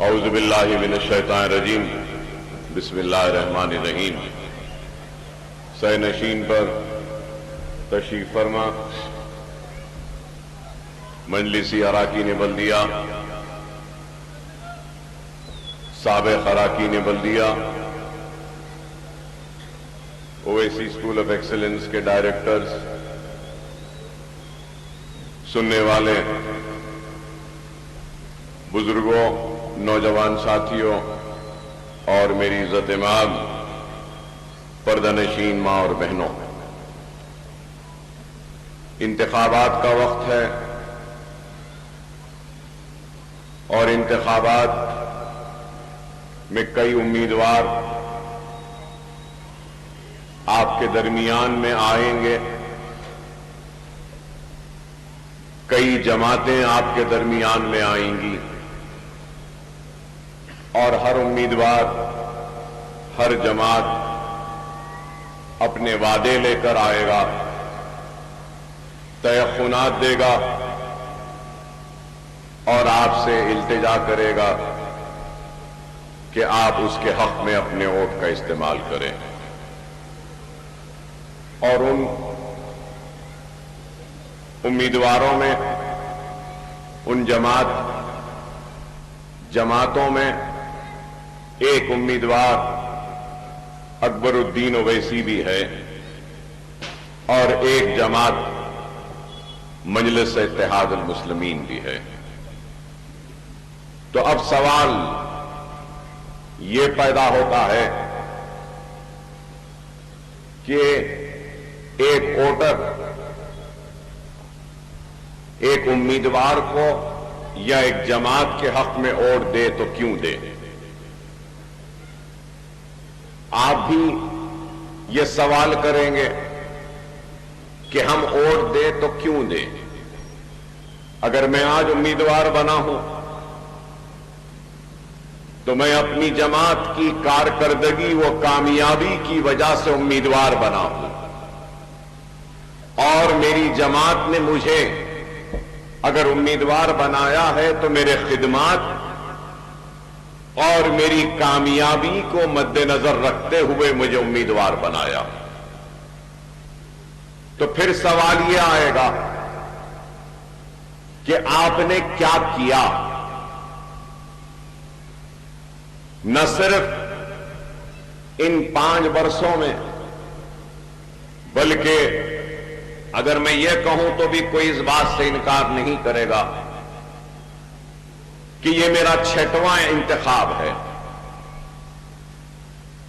اعوذ باللہ من الشیطان الرجیم بسم اللہ الرحمن الرحیم۔ سہ نشین پر تشریف فرما مجلسی اراکین بلدیہ، سابق اراکین بلدیہ، اویسی اسکول آف ایکسلنس کے ڈائریکٹرز، سننے والے بزرگوں، نوجوان ساتھیوں اور میری عزت مآب پردہ نشین ماں اور بہنوں، انتخابات کا وقت ہے اور انتخابات میں کئی امیدوار آپ کے درمیان میں آئیں گے، کئی جماعتیں آپ کے درمیان میں آئیں گی اور ہر امیدوار، ہر جماعت اپنے وعدے لے کر آئے گا، تیقنات دے گا اور آپ سے التجا کرے گا کہ آپ اس کے حق میں اپنے ووٹ کا استعمال کریں۔ اور ان امیدواروں میں، ان جماعتوں میں ایک امیدوار اکبر الدین اویسی بھی ہے اور ایک جماعت مجلس اتحاد المسلمین بھی ہے۔ تو اب سوال یہ پیدا ہوتا ہے کہ ایک ووٹر ایک امیدوار کو یا ایک جماعت کے حق میں ووٹ دے تو کیوں دے؟ آپ بھی یہ سوال کریں گے کہ ہم ووٹ دے تو کیوں دے؟ اگر میں آج امیدوار بنا ہوں تو میں اپنی جماعت کی کارکردگی و کامیابی کی وجہ سے امیدوار بنا ہوں، اور میری جماعت نے مجھے اگر امیدوار بنایا ہے تو میرے خدمات اور میری کامیابی کو مد نظر رکھتے ہوئے مجھے امیدوار بنایا۔ تو پھر سوال یہ آئے گا کہ آپ نے کیا کیا؟ نہ صرف ان 5 برسوں میں، بلکہ اگر میں یہ کہوں تو بھی کوئی اس بات سے انکار نہیں کرے گا کہ یہ میرا 6واں انتخاب ہے۔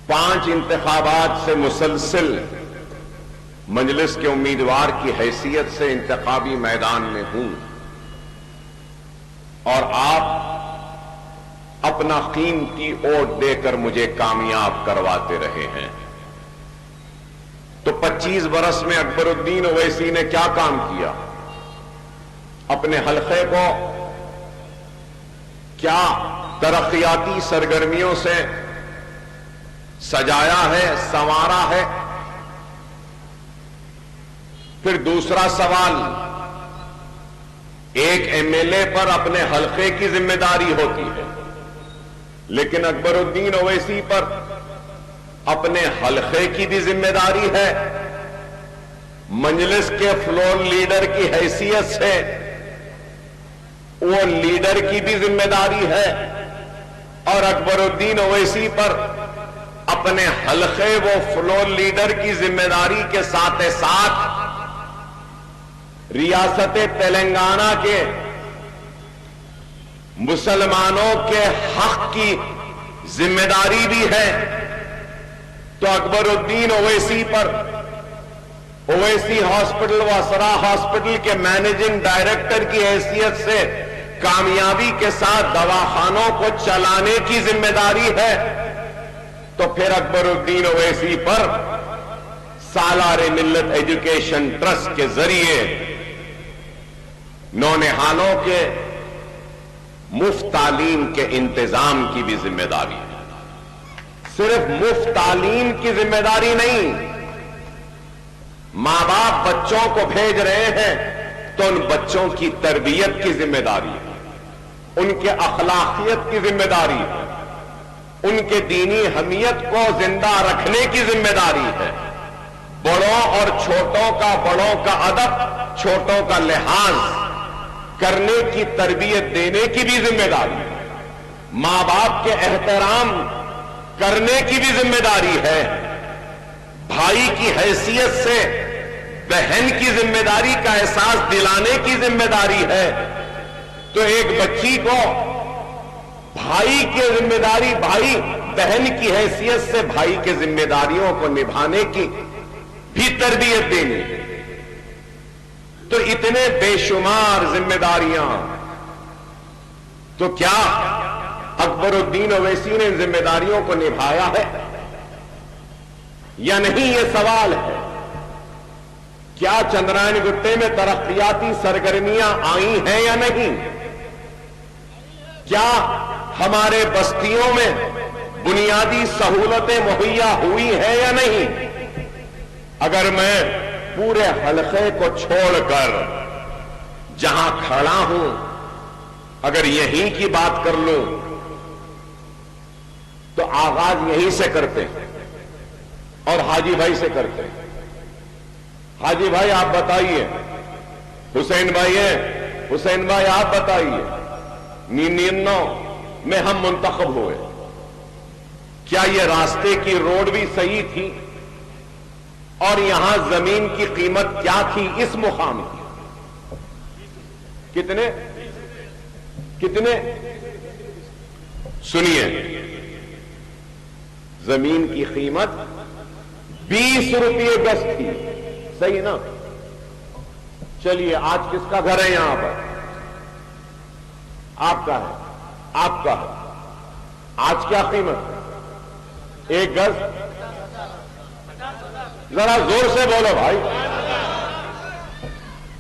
5 انتخابات سے مسلسل مجلس کے امیدوار کی حیثیت سے انتخابی میدان میں ہوں، اور آپ اپنا قیمتی ووٹ دے کر مجھے کامیاب کرواتے رہے ہیں۔ تو 25 برس میں اکبر الدین اویسی نے کیا کام کیا؟ اپنے حلقے کو کیا ترقیاتی سرگرمیوں سے سجایا ہے، سنوارا ہے؟ پھر دوسرا سوال، ایک ایم ایل اے پر اپنے حلقے کی ذمہ داری ہوتی ہے، لیکن اکبر الدین اویسی پر اپنے حلقے کی بھی ذمہ داری ہے، مجلس کے فلور لیڈر کی حیثیت سے وہ لیڈر کی بھی ذمہ داری ہے، اور اکبر الدین اویسی پر اپنے حلقے و فلور لیڈر کی ذمہ داری کے ساتھ ساتھ ریاست تلنگانہ کے مسلمانوں کے حق کی ذمہ داری بھی ہے۔ تو اکبر الدین اویسی پر اویسی ہاسپٹل و اسرا ہاسپٹل کے مینیجنگ ڈائریکٹر کی حیثیت سے کامیابی کے ساتھ دواخانوں کو چلانے کی ذمہ داری ہے، تو پھر اکبر الدین اویسی پر سالار ملت ایجوکیشن ٹرسٹ کے ذریعے نونہالوں کے مفت تعلیم کے انتظام کی بھی ذمہ داری ہے۔ صرف مفت تعلیم کی ذمہ داری نہیں، ماں باپ بچوں کو بھیج رہے ہیں تو ان بچوں کی تربیت کی ذمہ داری ہے۔ ان کے اخلاقیت کی ذمہ داری ہے، ان کے دینی حمیت کو زندہ رکھنے کی ذمہ داری ہے، بڑوں اور چھوٹوں کا، بڑوں کا ادب، چھوٹوں کا لحاظ کرنے کی تربیت دینے کی بھی ذمہ داری ہے، ماں باپ کے احترام کرنے کی بھی ذمہ داری ہے، بھائی کی حیثیت سے بہن کی ذمہ داری کا احساس دلانے کی ذمہ داری ہے۔ تو ایک بچی کو بھائی کی ذمہ داری، بھائی بہن کی حیثیت سے بھائی کے ذمہ داریوں کو نبھانے کی بھی تربیت دینی، تو اتنے بے شمار ذمہ داریاں، تو کیا اکبر الدین اویسی نے ان ذمہ داریوں کو نبھایا ہے یا نہیں؟ یہ سوال ہے۔ کیا چندرائن گٹے میں ترقیاتی سرگرمیاں آئی ہیں یا نہیں؟ کیا ہمارے بستیوں میں بنیادی سہولتیں مہیا ہوئی ہیں یا نہیں؟ اگر میں پورے حلقے کو چھوڑ کر جہاں کھڑا ہوں اگر یہیں کی بات کر لوں تو آغاز یہیں سے کرتے ہیں اور حاجی بھائی سے کرتے ہیں۔ حاجی بھائی آپ بتائیے، حسین بھائی ہیں، حسین بھائی آپ بتائیے، 99 میں ہم منتخب ہوئے، کیا یہ راستے کی روڈ بھی صحیح تھی اور یہاں زمین کی قیمت کیا تھی اس مقام کی؟ کتنے سنیے، زمین کی قیمت 20 روپے گز تھی، صحیح نا؟ چلیے آج کس کا گھر ہے یہاں پر؟ آپ کا ہے، آپ کا ہے۔ آج کیا قیمت؟ ایک گز ذرا زور سے بولو بھائی،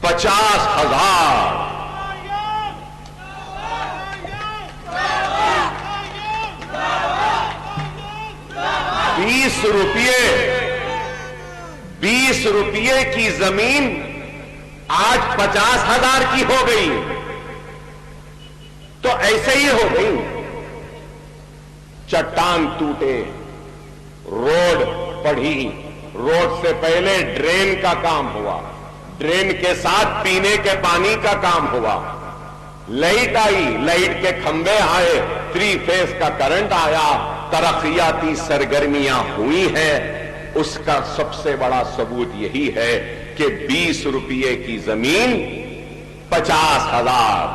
50,000۔ 20 روپے کی زمین آج 50,000 کی ہو گئی، تو ایسے ہی ہو گئی۔ چٹان ٹوٹے، روڈ پڑھی، روڈ سے پہلے ڈرین کا کام ہوا، ڈرین کے ساتھ پینے کے پانی کا کام ہوا، لائٹ آئی، لائٹ کے کھمبے آئے، 3 فیز کا کرنٹ آیا، ترقیاتی سرگرمیاں ہوئی ہیں۔ اس کا سب سے بڑا ثبوت یہی ہے کہ 20 روپے کی زمین 50,000۔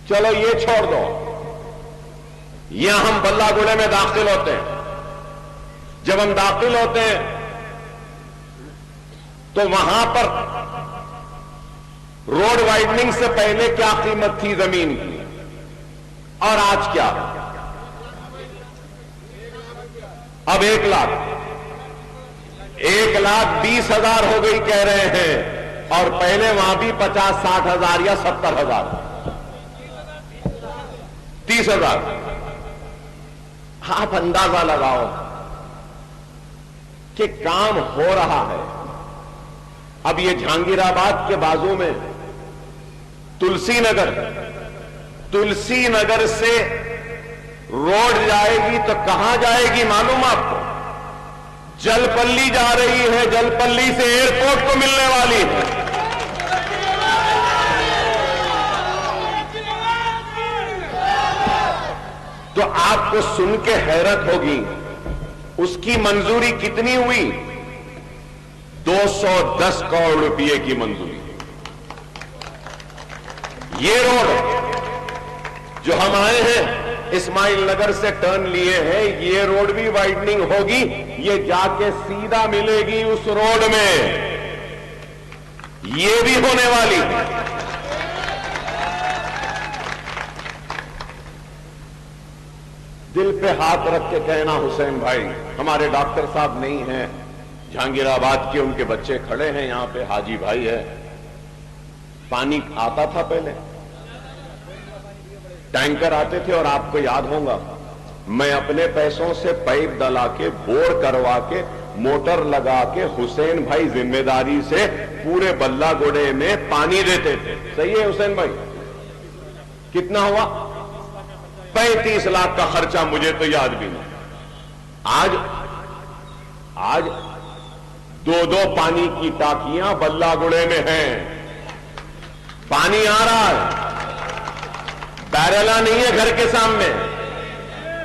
چلو یہ چھوڑ دو، یہاں ہم بلہ گڑے میں داخل ہوتے ہیں، جب ہم داخل ہوتے ہیں تو وہاں پر روڈ وائڈننگ سے پہلے کیا قیمت تھی زمین کی اور آج کیا؟ اب 1,20,000 ہو گئی کہہ رہے ہیں، اور پہلے وہاں بھی 50-60,000 یا 70,000، 30,000۔ آپ اندازہ لگاؤ کہ کام ہو رہا ہے۔ اب یہ جہانگیر آباد کے بازو میں تلسی نگر سے روڈ جائے گی تو کہاں جائے گی معلوم آپ کو؟ جل پلی جا رہی ہے، جل پلی سے ایئرپورٹ کو ملنے والی ہے۔ تو آپ کو سن کے حیرت ہوگی، اس کی منظوری کتنی ہوئی؟ 210 کروڑ روپے کی منظوری۔ یہ روڈ جو ہم آئے ہیں اسماعیل نگر سے ٹرن لیے ہیں، یہ روڈ بھی وائڈننگ ہوگی، یہ جا کے سیدھا ملے گی اس روڈ میں، یہ بھی ہونے والی ہے۔ دل پہ ہاتھ رکھ کے کہنا حسین بھائی، ہمارے ڈاکٹر صاحب نہیں ہیں جہانگیر آباد کے، ان کے بچے کھڑے ہیں یہاں پہ، حاجی بھائی ہے، پانی آتا تھا پہلے، ٹینکر آتے تھے، اور آپ کو یاد ہوگا میں اپنے پیسوں سے پائپ ڈلا کے، بور کروا کے، موٹر لگا کے حسین بھائی ذمہ داری سے پورے بلہ گوڑے میں پانی دیتے تھے۔ صحیح ہے حسین بھائی؟ کتنا ہوا؟ 35 لاکھ کا خرچہ، مجھے تو یاد بھی نہیں۔ آج 2 پانی کی ٹانکیاں بلہ گڑے میں ہیں، پانی آ رہا ہے، بیرلا نہیں ہے گھر کے سامنے،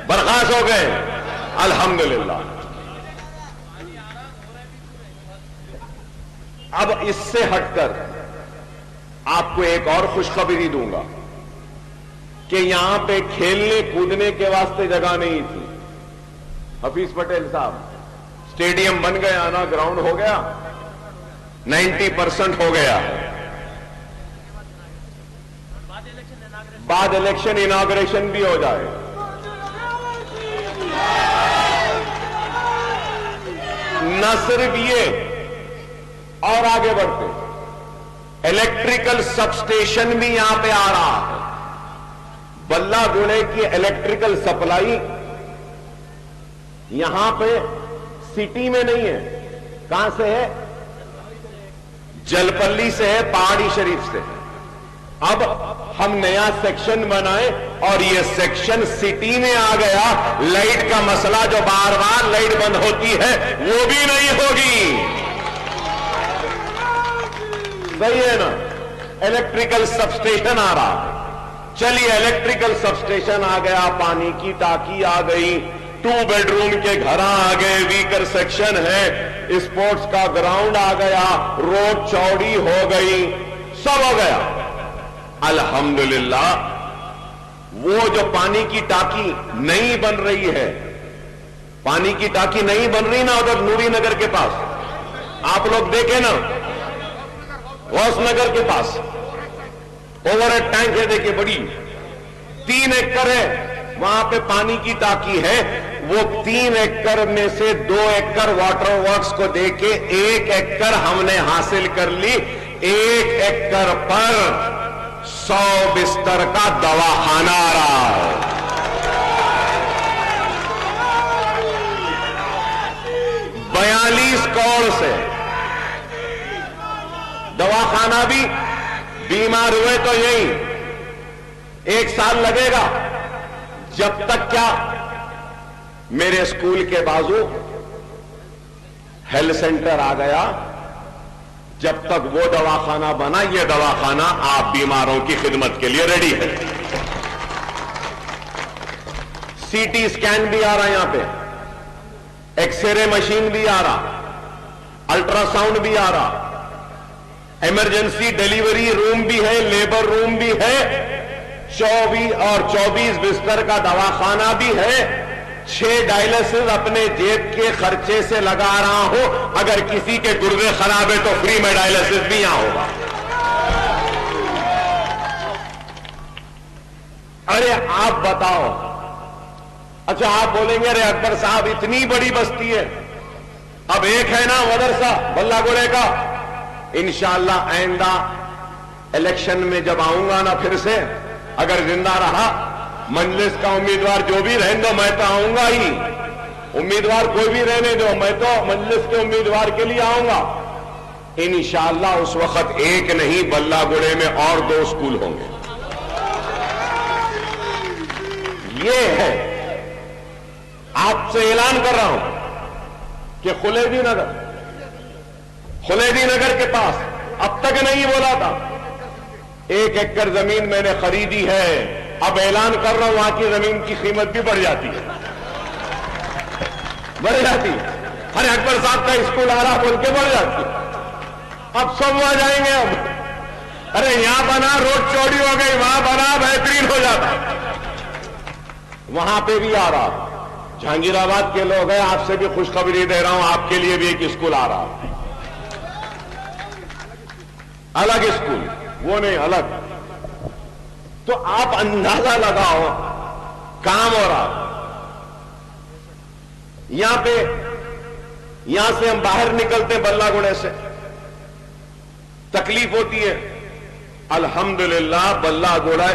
برخاست ہو گئے الحمدللہ۔ اب اس سے ہٹ کر آپ کو ایک اور خوشخبری دوں گا کہ یہاں پہ کھیلنے کودنے کے واسطے جگہ نہیں تھی۔ حفیظ پٹیل صاحب، اسٹیڈیم بن گیا نا، گراؤنڈ ہو گیا، 90% ہو گیا، بعد الیکشن اناگریشن بھی ہو جائے۔ نہ صرف یہ، اور آگے بڑھتے، الیکٹریکل سب اسٹیشن بھی یہاں پہ آ رہا ہے۔ بلہ گڑے کی الیکٹریکل سپلائی یہاں پہ سٹی میں نہیں ہے، کہاں سے ہے؟ جلپلی سے ہے، پہاڑی شریف سے۔ اب ہم نیا سیکشن بنائے اور یہ سیکشن سٹی میں آ گیا، لائٹ کا مسئلہ جو بار بار لائٹ بند ہوتی ہے وہ بھی نہیں ہوگی۔ صحیح ہے نا؟ الیکٹریکل سب اسٹیشن آ رہا، چلیے الیکٹریکل سب اسٹیشن آ گیا، پانی کی ٹانکی آ گئی، 2 بیڈ روم کے گھر آ گئے، ویکر سیکشن ہے، اسپورٹس کا گراؤنڈ آ گیا، روڈ چوڑی ہو گئی، سب ہو گیا الحمدللہ۔ وہ جو پانی کی ٹانکی نہیں بن رہی ہے، پانی کی ٹانکی نہیں بن رہی نا ادھر نوری نگر کے پاس، آپ لوگ دیکھیں نا، غوث نگر کے پاس اوور ہیڈ ٹینک ہے، دیکھیں بڑی، 3 ایکڑ ہے، وہاں پہ پانی کی ٹانکی ہے، وہ 3 ایکڑ میں سے 2 ایکڑ واٹر ورکس کو دے کے 1 ایکڑ ہم نے حاصل کر لی۔ 1 ایکڑ پر 100 بستر کا دواخانہ آ رہا ہے۔ 42 کروڑ سے دواخانہ بھی، بیمار ہوئے تو یہی 1 سال لگے گا، جب تک کیا میرے اسکول کے بازو ہیلتھ سینٹر آ گیا، جب تک وہ دواخانہ بنا، یہ دواخانہ آپ بیماروں کی خدمت کے لیے ریڈی ہے۔ سی ٹی اسکین بھی آ رہا یہاں پہ، ایکس رے مشین بھی آ رہا، الٹرا ساؤنڈ بھی آ رہا، ایمرجنسی ڈیلیوری روم بھی ہے، لیبر روم بھی ہے، 24 بستر کا دواخانہ بھی ہے، 6 ڈائلسس اپنے جیب کے خرچے سے لگا رہا ہوں، اگر کسی کے گردے خراب ہے تو فری میں ڈائلسس بھی یہاں ہوگا۔ ارے آپ بتاؤ، اچھا آپ بولیں گے ارے اکبر صاحب اتنی بڑی بستی ہے، اب ایک ہے نا مدرسہ بلہ گڑے کا، انشاءاللہ آئندہ الیکشن میں جب آؤں گا نا پھر سے، اگر زندہ رہا، مجلس کا امیدوار جو بھی رہنے دو، میں تو آؤں گا ہی، امیدوار کوئی بھی رہنے دو، میں تو مجلس کے امیدوار کے لیے آؤں گا انشاءاللہ۔ اس وقت ایک نہیں، بلہ گڑے میں اور 2 اسکول ہوں گے۔ یہ ہے، آپ سے اعلان کر رہا ہوں کہ خلیدی نگر کے پاس اب تک نہیں بولا تھا، 1 ایکڑ زمین میں نے خریدی ہے، اب اعلان کر رہا ہوں وہاں کی زمین کی قیمت بھی بڑھ جاتی ہے، بڑھ جاتی ہے۔ ارے اکبر صاحب کا اسکول آ رہا بول کے بڑھ جاتی ہے، اب سب وہاں جائیں گے۔ اب ارے یہاں بنا روڈ چوڑی ہو گئی، وہاں بنا بہترین ہو جاتا، وہاں پہ بھی آ رہا۔ جہانگیر آباد کے لوگ ہیں، آپ سے بھی خوشخبری دے رہا ہوں، آپ کے لیے بھی ایک اسکول آ رہا، الگ اسکول، وہ نہیں الگ۔ تو آپ اندازہ لگاؤ، کام ہو رہا یہاں سے ہم باہر نکلتے بلہ گڑے سے، تکلیف ہوتی ہے، الحمدللہ بلہ گڑا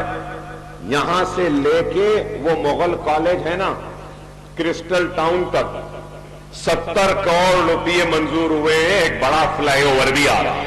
یہاں سے لے کے وہ مغل کالج ہے نا کرسٹل ٹاؤن تک 70 کروڑ روپے منظور ہوئے، ایک بڑا فلائی اوور بھی آ رہا ہے۔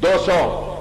200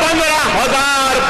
15,000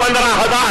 15,000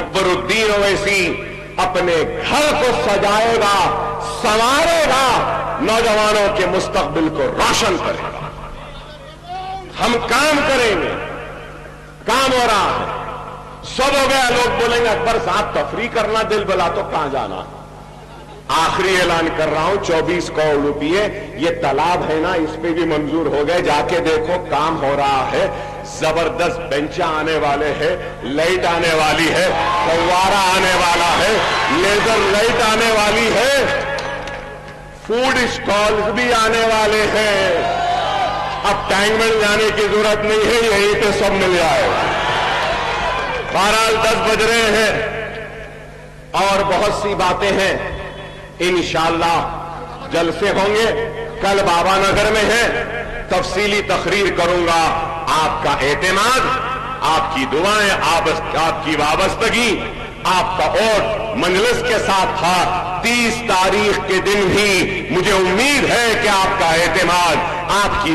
اکبر الدین اویسی اپنے گھر کو سجائے گا، سنوارے گا، نوجوانوں کے مستقبل کو روشن کرے گا۔ ہم کام کریں گے، کام ہو رہا ہے، سب ہو گیا۔ لوگ بولیں گے اکبر صاحب تفریح کرنا دل بلا تو کہاں جانا؟ آخری اعلان کر رہا ہوں، 24 کروڑ روپیے یہ تالاب ہے نا، اس پہ بھی منظور ہو گئے، جا کے دیکھو کام ہو رہا ہے۔ زبردست بینچاں آنے والے ہیں، لائٹ آنے والی ہے، فوارہ آنے والا ہے، لیزر لائٹ آنے والی ہے، فوڈ اسٹالز بھی آنے والے ہیں۔ اب ٹینک میں جانے کی ضرورت نہیں ہے، یہیں پہ سب مل جائے گا۔ بہرحال 10 بج رہے ہیں اور بہت سی باتیں ہیں، انشاءاللہ جلسے ہوں گے۔ کل بابا نگر میں ہے، تفصیلی تقریر کروں گا۔ آپ کا اعتماد، آپ کی دعائیں، آپ کی وابستگی، آپ کا ووٹ مجلس کے ساتھ تھا۔ 30 تاریخ کے دن بھی مجھے امید ہے کہ آپ کا اعتماد، آپ کی